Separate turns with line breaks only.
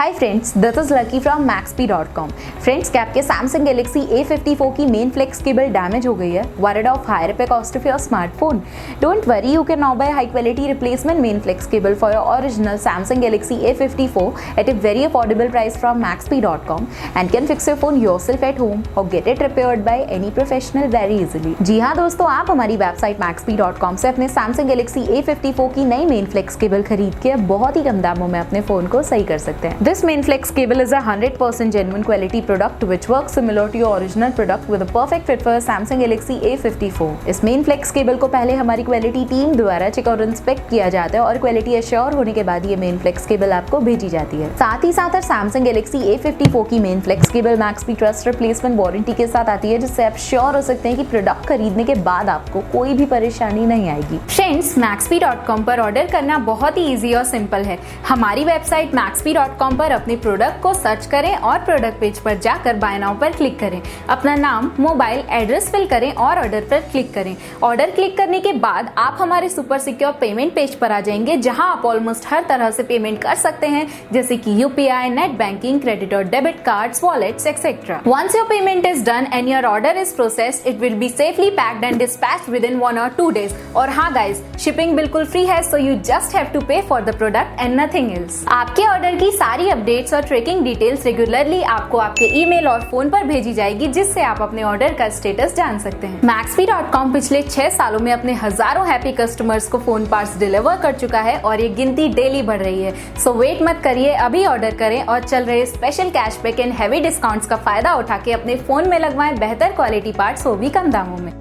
Hi friends, this is lucky from maxp.com। Friends, क्या आपके Samsung Galaxy A54 की main flex cable damage हो गई है? Worried of higher repair cost of your smartphone? Don't worry, you can now buy high quality replacement main flex cable for your original Samsung Galaxy A54 at a very affordable price from maxp.com and can fix your phone yourself at home or get it repaired by any professional very easily। जी हाँ दोस्तों, आप हमारी website maxp.com से अपने Samsung Galaxy A54 की नई main flex cable खरीद के बहुत ही कम दामों में अपने फोन को सही कर सकते हैं। This main flex cable is a 100% genuine quality product which works similar to your original product with a perfect fit for Samsung Galaxy A54। इस main flex cable को पहले हमारी क्वालिटी टीम द्वारा चेक और इंस्पेक्ट किया जाता है और क्वालिटी एश्योर होने के बाद ये main flex cable आपको भेजी जाती है। साथ ही साथ Samsung Galaxy A54 की main flex cable Maxp Trust replacement warranty के साथ आती है, जिससे आप श्योर हो सकते हैं कि प्रोडक्ट खरीदने के बाद आपको कोई भी परेशानी नहीं आएगी। फ्रेंड्स, maxp.com पर ऑर्डर करना बहुत ही ईजी और सिंपल है। हमारी वेबसाइट maxp.com पर अपने प्रोडक्ट को सर्च करें और प्रोडक्ट पेज पर जाकर बाय नाउ पर क्लिक करें। अपना नाम, मोबाइल एड्रेस फिल करें और ऑर्डर पर क्लिक करें। ऑर्डर क्लिक करने के बाद आप हमारे सुपर सिक्योर पेमेंट पेज पर आ जाएंगे, जहां आप ऑलमोस्ट हर तरह से पेमेंट कर सकते हैं, जैसे कि यूपीआई, नेट बैंकिंग, क्रेडिट और debit cards, wallets etcetera. Once your payment is done and your order is processed, it will be safely packed and dispatched within 1 or 2 days। और हाँ गाइस, शिपिंग बिल्कुल free है, so you just have to pay for the product and nothing else. आपके order की सारी updates और tracking details regularly आपको आपके ईमेल और फोन पर भेजी जाएगी, जिससे आप अपने ऑर्डर का स्टेटस जान सकते हैं। maxp.com पिछले 6 सालों में अपने हजारों हैप्पी कस्टमर्स को फोन पार्ट्स डिलीवर कर चुका है और ये गिनती डेली बढ़ रही है। सो वेट मत करिए, अभी ऑर्डर करें और चल रहे special cashback and heavy discounts का फायदा उठा के अपने फोन में लगवाएं बेहतर क्वालिटी पार्ट्स, वो भी कम दामों में।